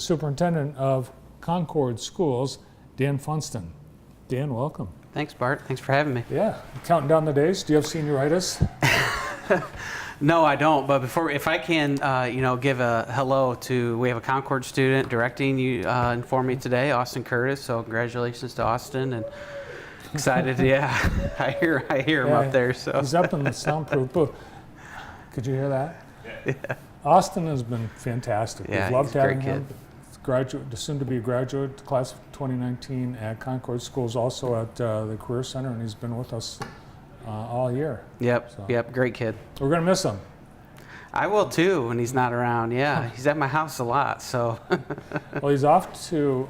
Superintendent of Concord Schools, Dan Funston. Dan, welcome. Thanks, Bart. Thanks for having me. Yeah, counting down the days. Do you have senioritis? No, I don't. But if I can, give a hello to, we have a Concord student directing you for me today, Austin Curtis. So congratulations to Austin, and excited. Yeah, I hear him up there. So he's up in the soundproof booth. Could you hear that? Yeah. Austin has been fantastic. Yeah, We've loved he's a great having him. Graduate, soon to be a graduate, class of 2019 at Concord Schools, also at the Career Center, and he's been with us all year. Yep, great kid. We're gonna miss him. I will too when he's not around. Yeah, he's at my house a lot. So. Well, he's off to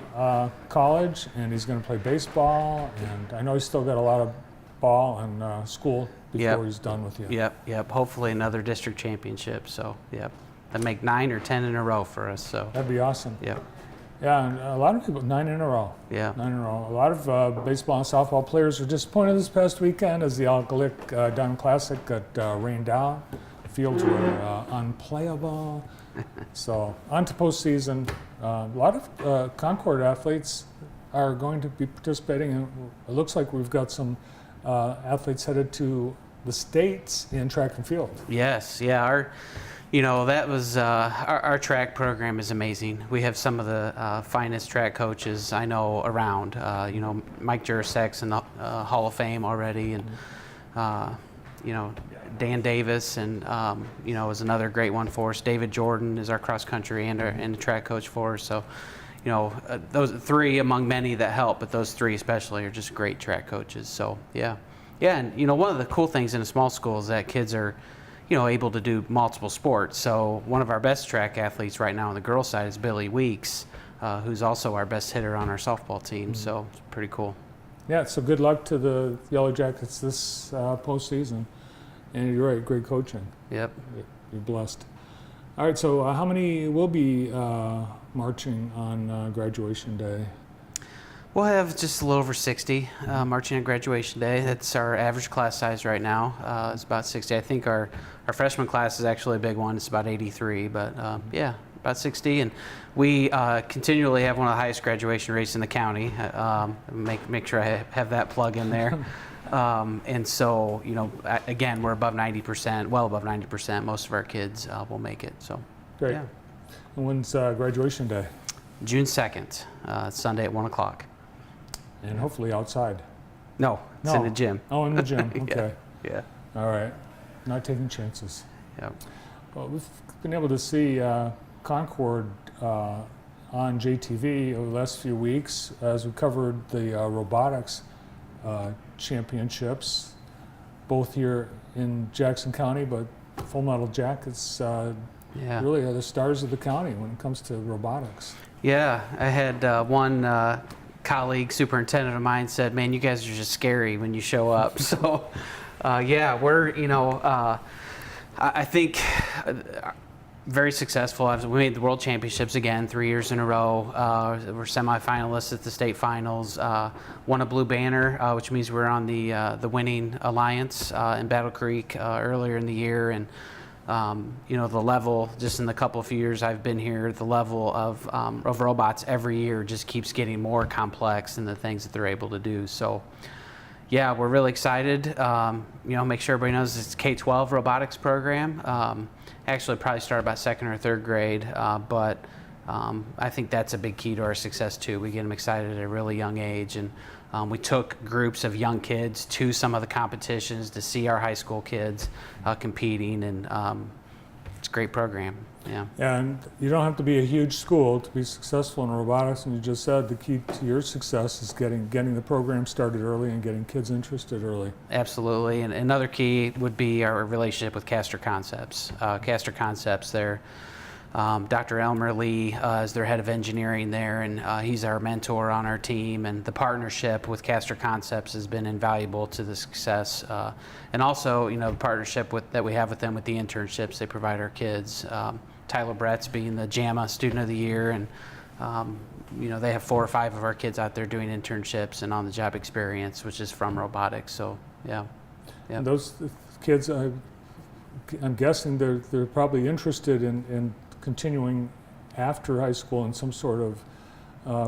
college, and he's going to play baseball, and I know he's still got a lot of ball and school before he's done with you. Yep. Hopefully another district championship. So, yep. That'd make 9 or 10 in a row for us. So. That'd be awesome. Yep. Yeah, and a lot of people, 9 in a row. Yeah. 9 in a row. A lot of baseball and softball players were disappointed this past weekend as the Alcoholic Diamond Classic got rained out. The fields were unplayable. So, on to postseason. A lot of Concord athletes are going to be participating, and it looks like we've got some athletes headed to the States in track and field. Yes, yeah. Our track program is amazing. We have some of the finest track coaches I know around. Mike Jurasak's in the Hall of Fame already, and Dan Davis, and is another great one for us. David Jordan is our cross country and the track coach for us. So, those 3 among many that help, but those 3 especially are just great track coaches. So yeah, and one of the cool things in a small school is that kids are able to do multiple sports. So one of our best track athletes right now on the girls' side is Billy Weeks, who's also our best hitter on our softball team. So it's pretty cool. Yeah, so good luck to the Yellow Jackets this postseason. And you're right, great coaching. Yep. You're blessed. All right, so how many will be marching on graduation day? We'll have just a little over 60 marching on graduation day. That's our average class size right now. It's about 60. I think our freshman class is actually a big one. It's about 83, but about 60. And we continually have one of the highest graduation rates in the county. Make sure I have that plug in there. And so, again, we're above 90%, well above 90%. Most of our kids will make it. So, great. Yeah. And when's graduation day? June 2nd, Sunday at 1 o'clock. And hopefully outside. No, it's in the gym. Oh, in the gym. Okay. Yeah. All right. Not taking chances. Yep. Well, we've been able to see Concord on JTV over the last few weeks as we covered the robotics championships, both here in Jackson County, but Full Metal Jackets really are the stars of the county when it comes to robotics. Yeah, I had one colleague, superintendent of mine, said, "Man, you guys are just scary when you show up." So, we're, I think very successful. We made the World Championships again 3 years in a row. We're semifinalists at the state finals. Won a blue banner, which means we're on the winning alliance in Battle Creek earlier in the year. And the level, just in the couple of years I've been here, the level of robots every year just keeps getting more complex in the things that they're able to do. So, yeah, we're really excited. Make sure everybody knows it's K-12 robotics program. Actually, probably started about 2nd or 3rd grade, but I think that's a big key to our success too. We get them excited at a really young age, and we took groups of young kids to some of the competitions to see our high school kids competing, and it's a great program. Yeah. And you don't have to be a huge school to be successful in robotics, and you just said the key to your success is getting the program started early and getting kids interested early. Absolutely, and another key would be our relationship with Castor Concepts. Castor Concepts, they're Dr. Elmer Lee is their head of engineering there, and he's our mentor on our team, and the partnership with Castor Concepts has been invaluable to the success. And also, the partnership that we have with them with the internships they provide our kids. Tyler Brett's being the JAMA Student of the Year, and they have 4 or 5 of our kids out there doing internships and on-the-job experience, which is from robotics. So, yeah. And those kids, I'm guessing they're probably interested in continuing after high school in some sort of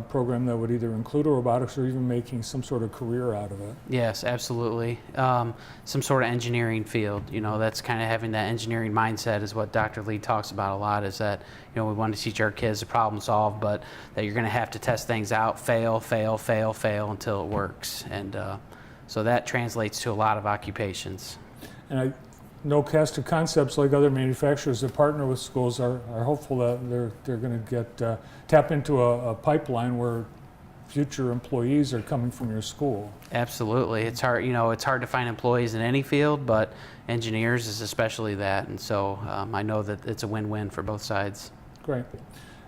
program that would either include robotics or even making some sort of career out of it. Yes, absolutely. Some sort of engineering field, that's kind of having that engineering mindset is what Dr. Lee talks about a lot, is that, we want to teach our kids to problem solve, but that you're going to have to test things out, fail until it works. And so that translates to a lot of occupations. And I know Castor Concepts, like other manufacturers that partner with schools, are hopeful that they're going to get tap into a pipeline where future employees are coming from your school. Absolutely. It's hard, it's hard to find employees in any field, but engineers is especially that. And so I know that it's a win-win for both sides. Great.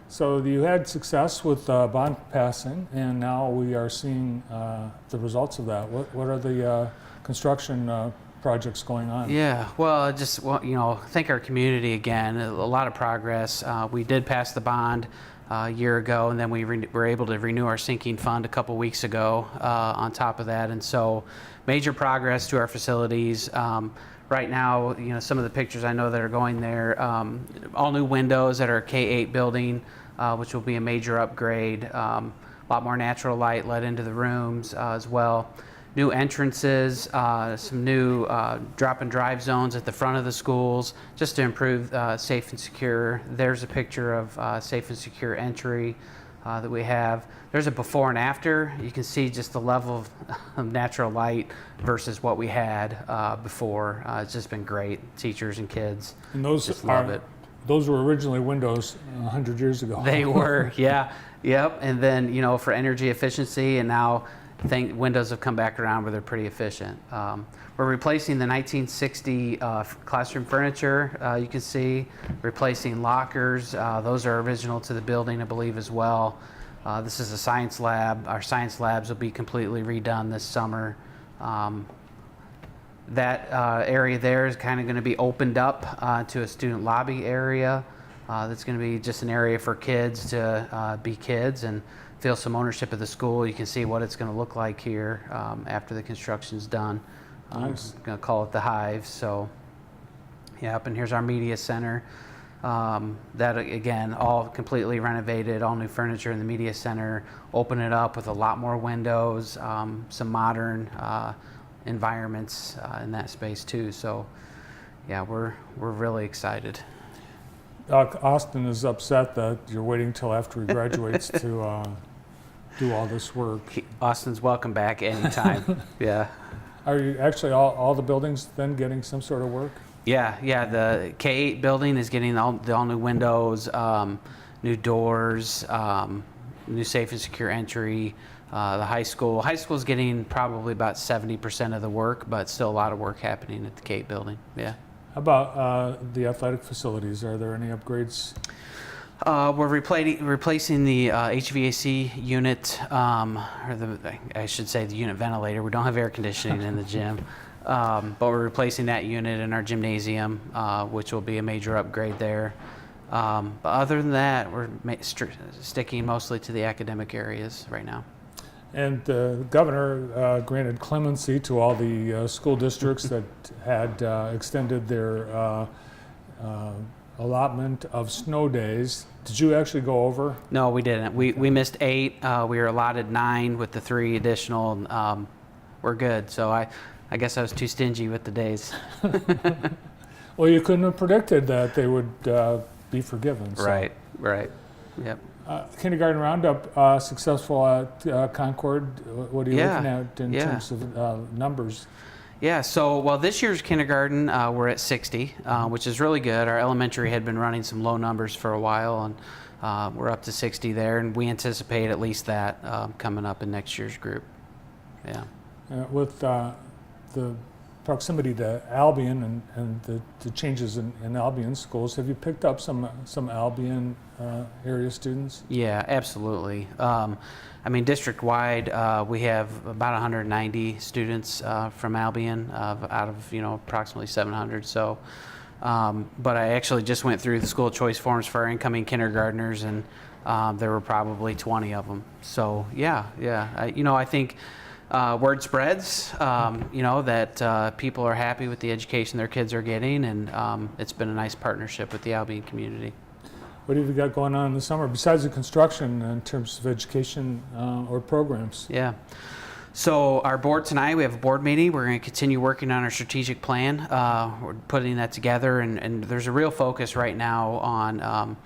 So you had success with bond passing, and now we are seeing the results of that. What are the construction projects going on? Yeah, well, just thank our community again. A lot of progress. We did pass the bond a year ago, and then we were able to renew our sinking fund a couple weeks ago on top of that. And so major progress to our facilities. Right now, some of the pictures I know that are going there, all new windows at our K-8 building, which will be a major upgrade. A lot more natural light let into the rooms as well. New entrances, some new drop and drive zones at the front of the schools, just to improve safe and secure. There's a picture of safe and secure entry that we have. There's a before and after. You can see just the level of natural light versus what we had before. It's just been great. Teachers and kids And those just love it. Those were originally windows 100 years ago. They were, yeah, yep. And then for energy efficiency, and now windows have come back around where they're pretty efficient. We're replacing the 1960 classroom furniture, you can see, replacing lockers. Those are original to the building, I believe, as well. This is a science lab. Our science labs will be completely redone this summer. That area there is kind of going to be opened up to a student lobby area. That's going to be just an area for kids to be kids and feel some ownership of the school. You can see what it's going to look like here after the construction's done. Nice. I'm going to call it the Hive. So, yep, and here's our media center. That, again, all completely renovated, all new furniture in the media center. Open it up with a lot more windows, some modern environments in that space too. So, yeah, we're really excited. Austin is upset that you're waiting till after he graduates to do all this work. Austin's welcome back anytime. Yeah. Are you actually all the buildings then getting some sort of work? Yeah. The K-8 building is getting all new windows, new doors, new safe and secure entry. The high school is getting probably about 70% of the work, but still a lot of work happening at the K-8 building. Yeah. How about the athletic facilities? Are there any upgrades? We're replacing the HVAC unit, I should say the unit ventilator. We don't have air conditioning in the gym, but we're replacing that unit in our gymnasium, which will be a major upgrade there. But other than that, we're sticking mostly to the academic areas right now. And the governor granted clemency to all the school districts that had extended their allotment of snow days. Did you actually go over? No, we didn't. We missed 8. We were allotted 9 with the 3 additional. We're good. So I guess I was too stingy with the days. Well, you couldn't have predicted that they would be forgiven. So. Right. Yep. Kindergarten Roundup successful at Concord. What are you looking at in terms of numbers? Yeah, so this year's kindergarten, we're at 60, which is really good. Our elementary had been running some low numbers for a while, and we're up to 60 there, and we anticipate at least that coming up in next year's group. Yeah. With the proximity to Albion and the changes in Albion schools, have you picked up some Albion area students? Yeah, absolutely. District-wide, we have about 190 students from Albion out of approximately 700. So, but I actually just went through the school choice forms for our incoming kindergartners, and there were probably 20 of them. So, yeah. I think word spreads. That people are happy with the education their kids are getting, and it's been a nice partnership with the Albion community. What have you got going on in the summer besides the construction in terms of education or programs? Yeah. So our board tonight, we have a board meeting. We're going to continue working on our strategic plan. We're putting that together, and there's a real focus right now on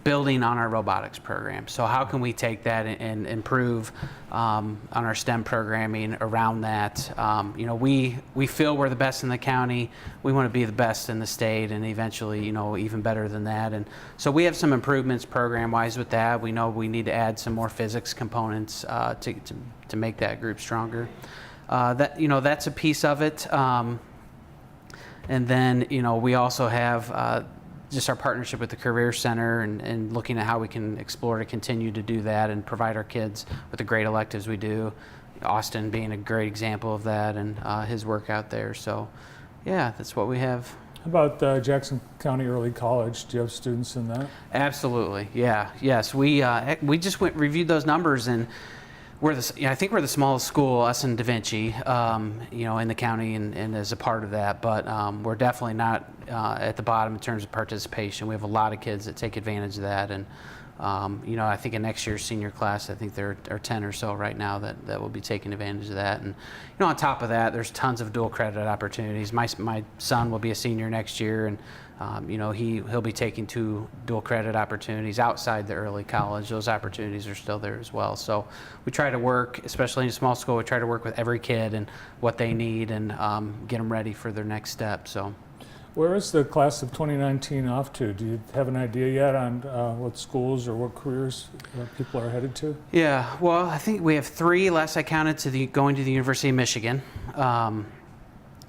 building on our robotics program. So how can we take that and improve on our STEM programming around that? You know, we feel we're the best in the county. We want to be the best in the state, and eventually, you know, even better than that. And so we have some improvements program-wise with that. We know we need to add some more physics components to make that group stronger. That, you know, that's a piece of it. And then, you know, we also have just our partnership with the Career Center and looking at how we can explore to continue to do that and provide our kids with the great electives we do. Austin being a great example of that, and his work out there. So, yeah, that's what we have. How about Jackson County Early College? Do you have students in that? Absolutely, yeah, yes. We just reviewed those numbers, and I think we're the smallest school, us and Da Vinci, you know, in the county, and as a part of that. But we're definitely not at the bottom in terms of participation. We have a lot of kids that take advantage of that, and you know, I think in next year's senior class, I think there are 10 or so right now that will be taking advantage of that. And you know, on top of that, there's tons of dual credit opportunities. My son will be a senior next year, and you know, he'll be taking 2 dual credit opportunities outside the early college. Those opportunities are still there as well. So we try to work, especially in a small school, we try to work with every kid and what they need, and get them ready for their next step. So. Where is the class of 2019 off to? Do you have an idea yet on what schools or what careers people are headed to? Yeah, well, I think we have 3, last I counted, going to the University of Michigan.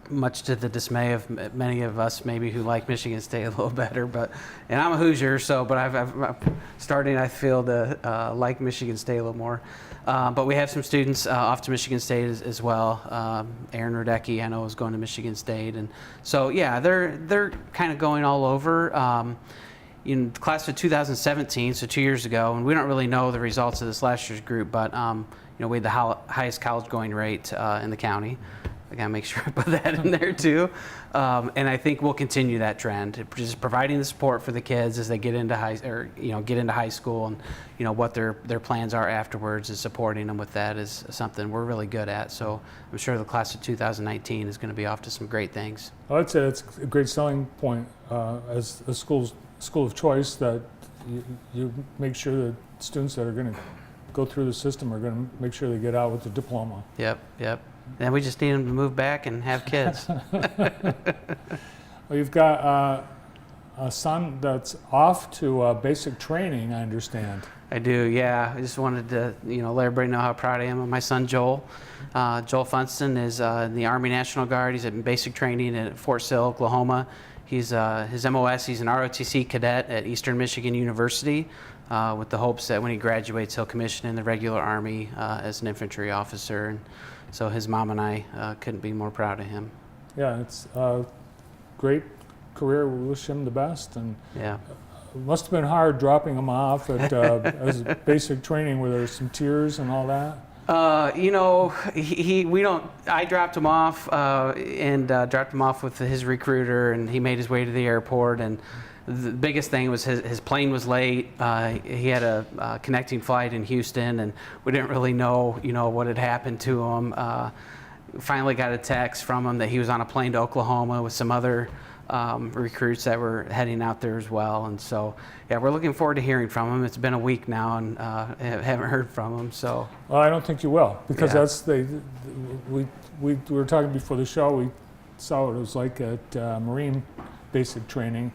Much to the dismay of many of us, maybe, who like Michigan State a little better. And I'm a Hoosier, but I'm starting, I feel, to like Michigan State a little more. But we have some students off to Michigan State as well. Aaron Radecki, I know, is going to Michigan State, and so yeah, they're kind of going all over. In the class of 2017, so 2 years ago, and we don't really know the results of this last year's group, but you know, we had the highest college going rate in the county. I gotta make sure I put that in there too. And I think we'll continue that trend, just providing the support for the kids as they get into high school, and you know, what their plans are afterwards, is supporting them with that is something we're really good at. So I'm sure the class of 2019 is going to be off to some great things. Well, I'd say it's a great selling point as a school of choice, that you make sure that students that are going to go through the system are going to make sure they get out with a diploma. Yep. And we just need them to move back and have kids. Well, you've got a son that's off to basic training, I understand. I do, yeah. I just wanted to, you know, let everybody know how proud I am of my son, Joel. Joel Funston is in the Army National Guard. He's at basic training at Fort Sill, Oklahoma. He's his MOS, he's an ROTC cadet at Eastern Michigan University, with the hopes that when he graduates, he'll commission in the regular Army as an infantry officer. And so his mom and I couldn't be more proud of him. Yeah, it's a great career. We wish him the best. And yeah, it must have been hard dropping him off at as basic training, where there's some tears and all that. You know, I dropped him off and dropped him off with his recruiter, and he made his way to the airport. And the biggest thing was his plane was late. He had a connecting flight in Houston, and we didn't really know, you know, what had happened to him. Finally got a text from him that he was on a plane to Oklahoma with some other recruits that were heading out there as well. And so, yeah, we're looking forward to hearing from him. It's been a week now, and haven't heard from him. So, well, I don't think you will, because yeah. we were talking before the show. We saw what it was like at Marine basic training,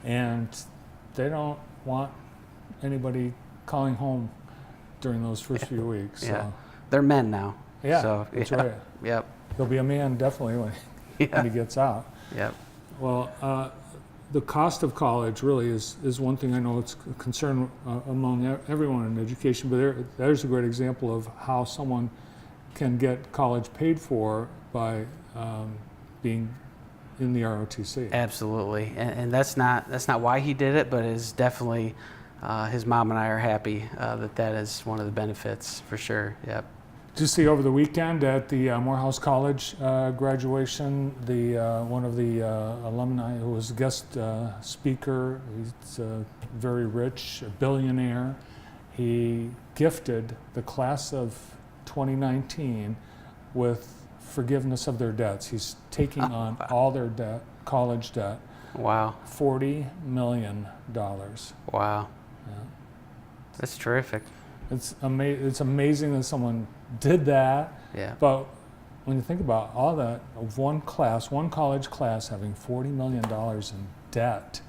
and they don't want anybody calling home during those first few weeks. Yeah, so. They're men now. Yeah, so, that's yeah. right. Yep. He'll be a man definitely when he gets out. Yep. Well, the cost of college really is one thing I know it's a concern among everyone in education, but there's a great example of how someone can get college paid for by being in the ROTC. Absolutely, and that's not why he did it, but it's definitely his mom and I are happy that is one of the benefits for sure. Yep. Did you see over the weekend at the Morehouse College graduation, one of the alumni who was a guest speaker, he's very rich, a billionaire. He gifted the class of 2019 with forgiveness of their debts. He's taking on all their debt, college debt. Wow. $40 million. Wow. Yeah. That's terrific. It's amazing that someone did that. Yeah. But when you think about all that, of one college class having $40 million in debt,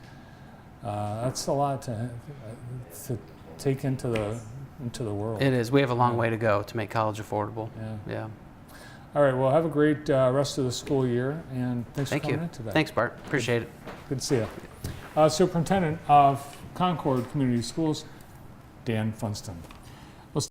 that's a lot to take into the world. It is. We have a long way to go to make college affordable. Yeah. Yeah. All right. Well, have a great rest of the school year, and thanks for coming in today. Thanks, Bart. Appreciate it. Good to see you. Superintendent of Concord Community Schools, Dan Funston.